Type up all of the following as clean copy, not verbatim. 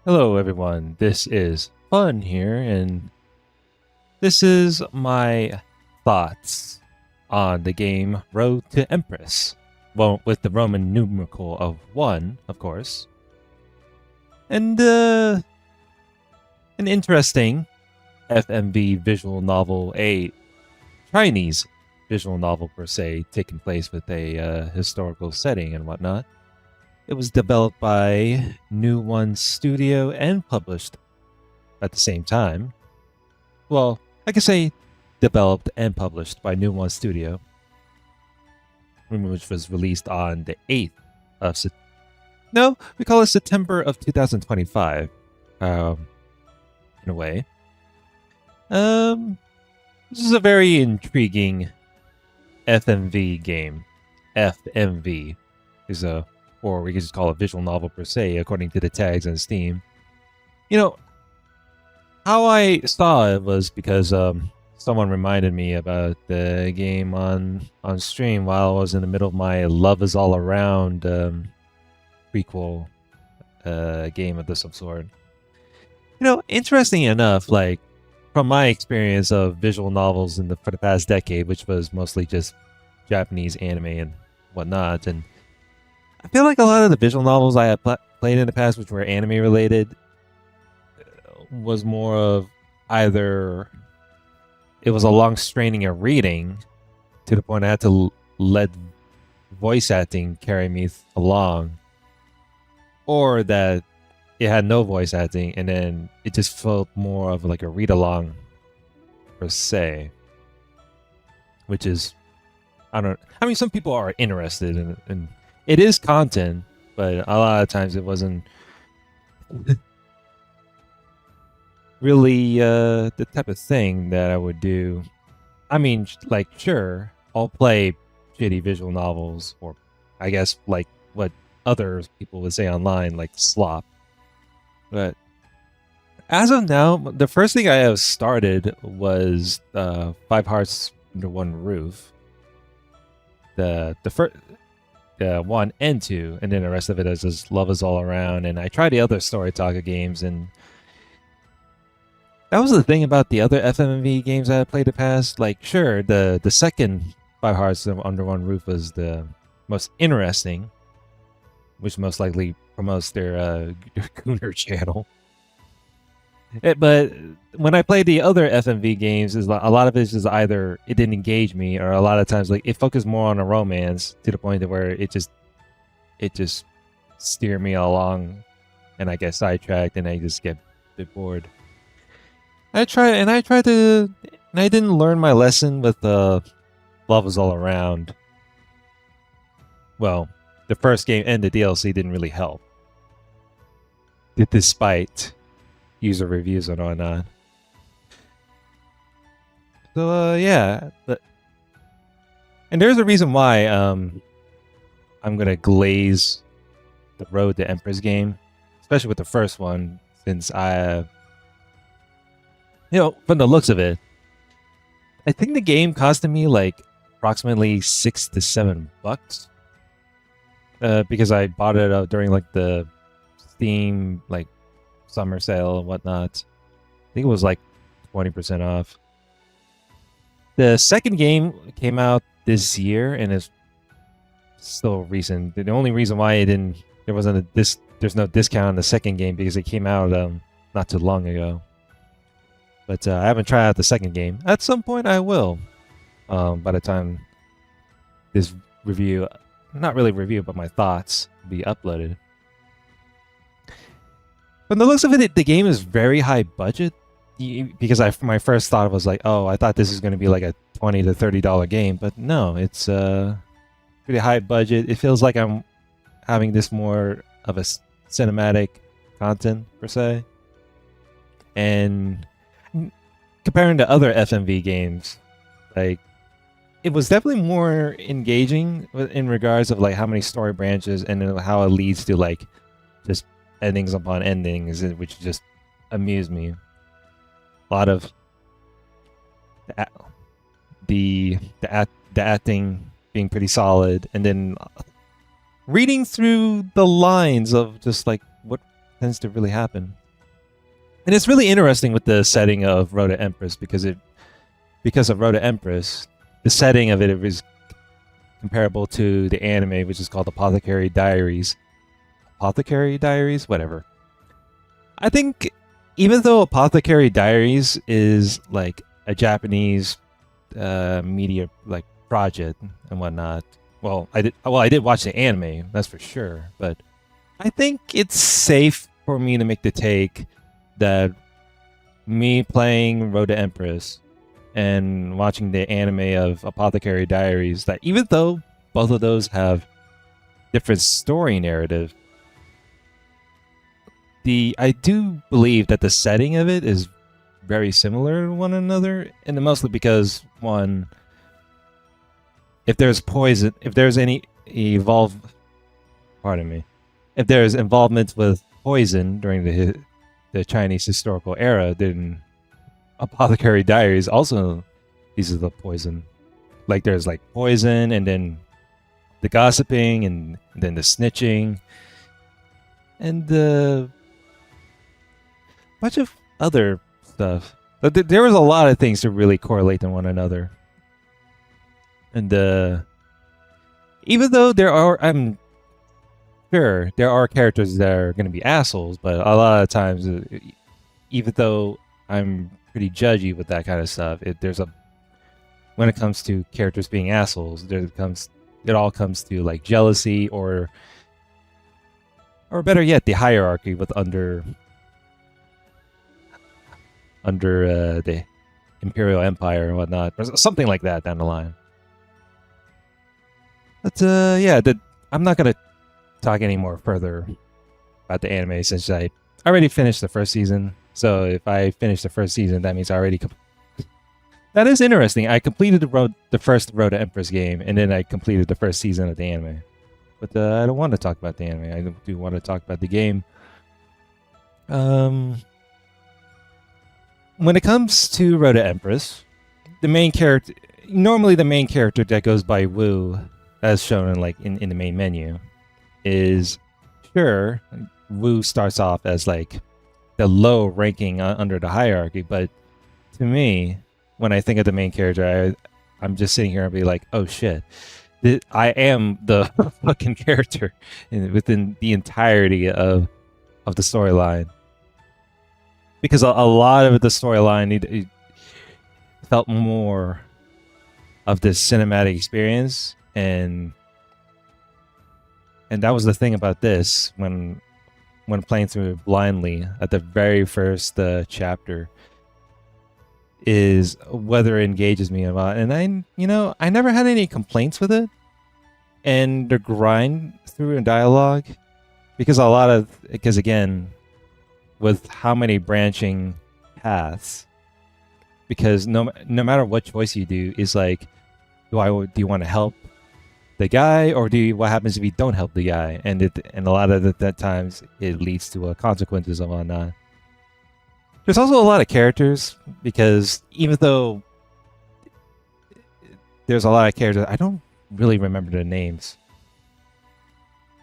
Hello, everyone. This is Fun here, and this is my thoughts on the game Road to Empress. Well, with the Roman numeral of 1, of course. And an interesting FMV visual novel, a Chinese visual novel per se, taking place with a historical setting and whatnot. It was developed by New One Studio and published at the same time. Well, I could say developed and published by New One Studio, which was released on the 8th of we call it September of 2025, in a way. This is a very intriguing FMV game. FMV is or we could just call it visual novel per se, according to the tags on Steam. You know, how I saw it was because someone reminded me about the game on stream while I was in the middle of my Love Is All Around prequel game of this sort. Interesting enough, like from my experience of visual novels for the past decade, which was mostly just Japanese anime and whatnot, and I feel like a lot of the visual novels I had played in the past, which were anime related, was more of either it was a long straining of reading to the point I had to let voice acting carry me along, or that it had no voice acting and then it just felt more of like a read along per se, which is some people are interested in it is content, but a lot of times it wasn't really the type of thing that I would do. I mean, like, sure, I'll play shitty visual novels, or I guess like what other people would say online, like slop. But as of now, the first thing I have started was Five Hearts Under One Roof. The first 1 and 2, and then the rest of it is just Love Is All Around. And I tried the other Story Talker games, and that was the thing about the other FMV games I played in the past. Like, sure, the second Five Hearts Under One Roof was the most interesting, which most likely promotes their Gooner channel. But when I played the other FMV games, a lot of it is either it didn't engage me, or a lot of times like it focused more on a romance to the point where it just steered me along, and I get sidetracked and I just get a bit bored. I didn't learn my lesson with Love Is All Around. Well, the first game and the DLC didn't really help, despite user reviews and whatnot. So yeah, and there's a reason why I'm gonna glaze the Road to Empress game, especially with the first one, since from the looks of it, I think the game costed me like approximately $6 to $7, because I bought it during like the Steam like summer sale and whatnot. I think it was like 20% off. The second game came out this year and is still recent. The only reason why there's no discount on the second game because it came out not too long ago. But I haven't tried out the second game. At some point I will. By the time this review, not really review, but my thoughts be uploaded. From the looks of it, the game is very high budget, because my first thought was like, oh, I thought this is going to be like a $20 to $30 game, but no, it's pretty high budget. It feels like I'm having this more of a cinematic content per se, and comparing to other FMV games, like it was definitely more engaging in regards of like how many story branches and how it leads to like just endings upon endings, which just amused me. A lot of the acting being pretty solid, and then reading through the lines of just like what tends to really happen. And it's really interesting with the setting of Road to Empress because of Road to Empress, the setting of it is comparable to the anime, which is called Apothecary Diaries. Apothecary Diaries, whatever. I think even though Apothecary Diaries is like a Japanese media like project and whatnot. I did watch the anime, that's for sure, but I think it's safe for me to make the take that me playing Road to Empress and watching the anime of Apothecary Diaries, that even though both of those have different story narrative, I do believe that the setting of it is very similar to one another, and mostly because one, if there's poison, if there's any if there's involvement with poison during the Chinese historical era, then Apothecary Diaries also uses the poison. Like there's like poison, and then the gossiping, and then the snitching, and the bunch of other stuff. But there was a lot of things to really correlate to one another. And even though I'm sure there are characters that are going to be assholes, but a lot of times, even though I'm pretty judgy with that kind of stuff, when it comes to characters being assholes, it all comes to like jealousy or better yet, the hierarchy with under the Imperial Empire and whatnot, or something like that down the line. But yeah, I'm not gonna talk any more further about the anime since I already finished the first season. So if I finish the first season, that means I already. That is interesting. I completed the first Road to Empress game, and then I completed the first season of the anime. But I don't want to talk about the anime. I do want to talk about the game. When it comes to Road to Empress, normally the main character that goes by Wu, as shown in the main menu, is sure Wu starts off as like the low ranking under the hierarchy, but to me, when I think of the main character, I'm just sitting here and be like, oh shit, I am the fucking character within the entirety of the storyline. Because a lot of the storyline it felt more of this cinematic experience, and that was the thing about this when playing through it blindly at the very first chapter, is whether it engages me or not. And I never had any complaints with it, and the grind through in dialogue, because again, with how many branching paths, because no matter what choice you do, is like, do you want to help the guy, or what happens if you don't help the guy? And a lot of that times it leads to consequences and whatnot. There's also a lot of characters, because even though there's a lot of characters, I don't really remember their names,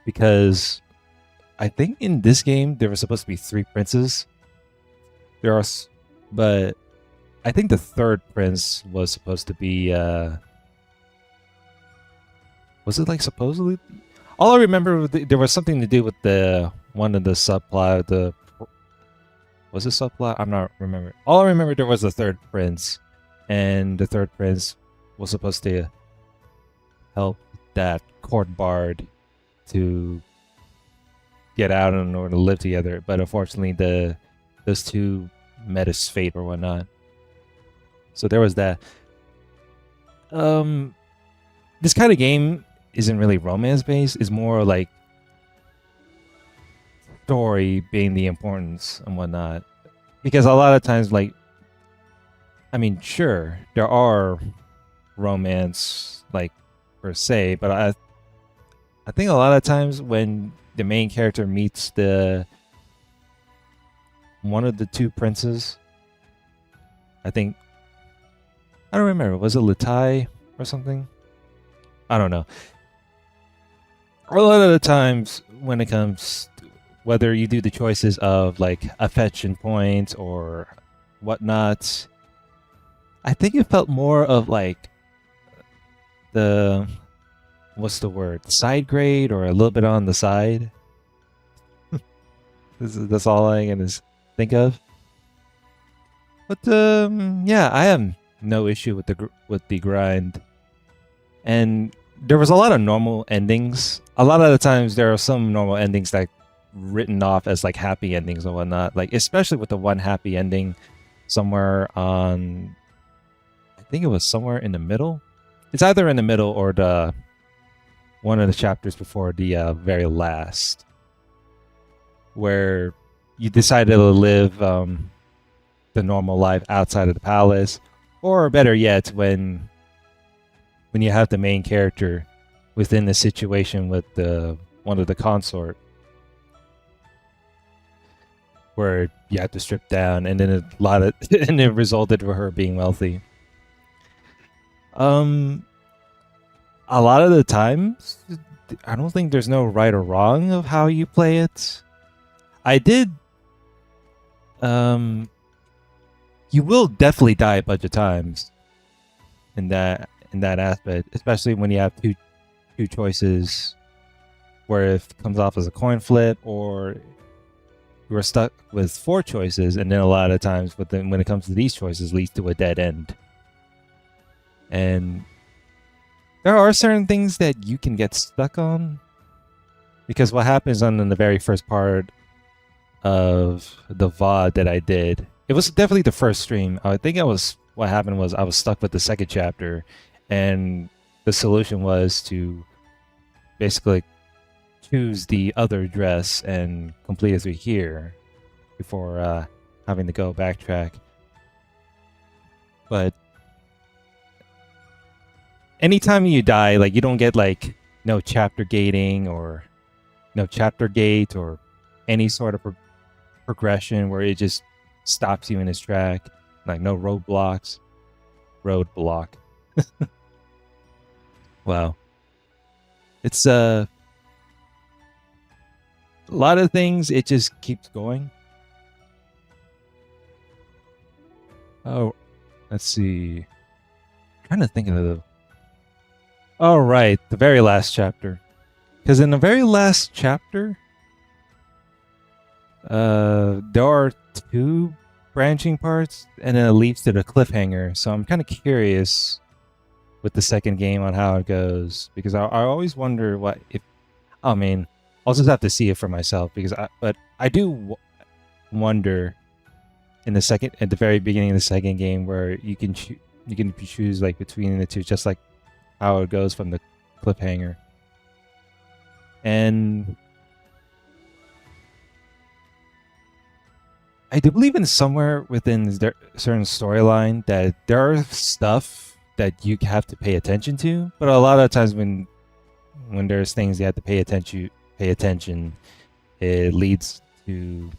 because I think in this game there were supposed to be 3 princes. But I think the 3rd prince was supposed to be. Was it like supposedly? All I remember, there was something to do with one of the subplot. Was it subplot? I'm not remembering. All I remember, there was a 3rd prince, and the 3rd prince was supposed to help that court bard to get out in order to live together, but unfortunately those two met his fate or whatnot. So there was that. This kind of game isn't really romance based, it's more like story being the importance and whatnot. Because a lot of times, like, I mean, sure, there are romance, like, per se, but I think a lot of times when the main character meets one of the 2 princes, I don't remember, was it Latai or something? I don't know. A lot of the times when it comes whether you do the choices of like a fetching point or whatnot, I think it felt more of like the what's the word, side grade, or a little bit on the side. That's all I can think of. But yeah, I have no issue with the grind, and there was a lot of normal endings. A lot of the times, there are some normal endings that written off as like happy endings and whatnot. Like especially with the one happy ending somewhere on, I think it was somewhere in the middle. It's either in the middle or the one of the chapters before the very last, where you decided to live the normal life outside of the palace, or better yet, when you have the main character within the situation with the one of the consort, where you have to strip down, and then and it resulted for her being wealthy. A lot of the times, I don't think there's no right or wrong of how you play it. I did. You will definitely die a bunch of times in that aspect, especially when you have two choices, where it comes off as a coin flip, or you are stuck with 4 choices, and then a lot of times, when it comes to these choices, leads to a dead end. And there are certain things that you can get stuck on, because what happens in the very first part of the VOD that I did, it was definitely the first stream. I think what happened was I was stuck with the second chapter, and the solution was to basically choose the other dress and complete as we here before having to go backtrack. But anytime you die, like, you don't get like no chapter gating or no chapter gate or any sort of progression where it just stops you in its track, like no roadblocks. Roadblock. Wow. It's a lot of things, it just keeps going. Oh, let's see. I'm trying to think of the. Oh, right, the very last chapter. Because in the very last chapter, there are 2 branching parts, and then it leads to the cliffhanger. So I'm kind of curious with the second game on how it goes, because I always wonder what if. I mean, I'll just have to see it for myself, because I do wonder at the very beginning of the second game, where you can choose like between the 2, just like how it goes from the cliffhanger. And I do believe in somewhere within their certain storyline that there are stuff that you have to pay attention to, but a lot of times when there's things you have to pay attention, it leads to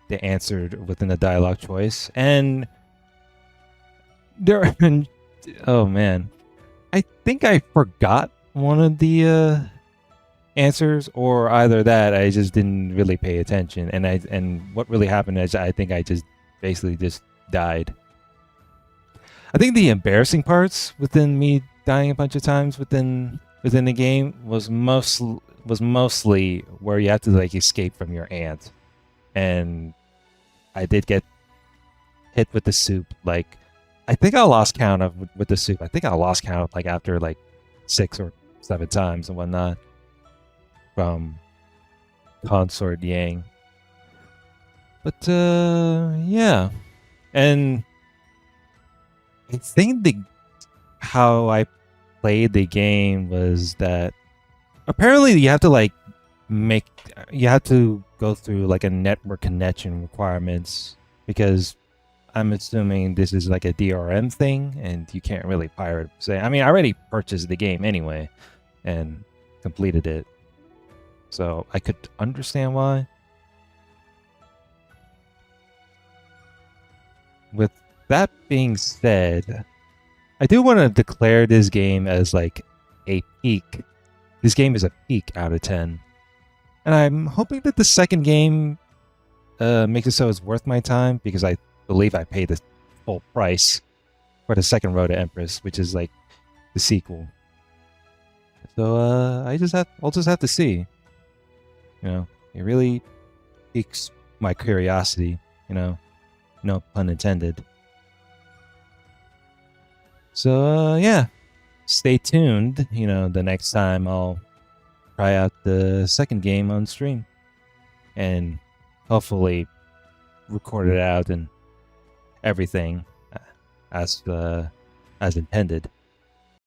the answer within the dialogue choice. And there, oh man, I think I forgot one of the answers, or either that I just didn't really pay attention, and what really happened is I think I just basically just died. I think the embarrassing parts within me dying a bunch of times within the game was mostly where you have to like escape from your aunt, and I did get hit with the soup. Like, I think I lost count with the soup. I think I lost count like after like 6 or 7 times and whatnot from Consort Yang. But yeah, and I think how I played the game was that apparently you have to go through like a network connection requirements, because I'm assuming this is like a DRM thing, and you can't really pirate. I mean, I already purchased the game anyway and completed it, so I could understand why. With that being said, I do want to declare this game as like a peak. This game is a peak out of 10. And I'm hoping that the second game makes it so it's worth my time, because I believe I paid the full price for the second Road to Empress, which is like the sequel. So I'll just have to see. It really piques my curiosity. No pun intended. So yeah, stay tuned. The next time I'll try out the second game on stream, and hopefully record it out and everything as intended.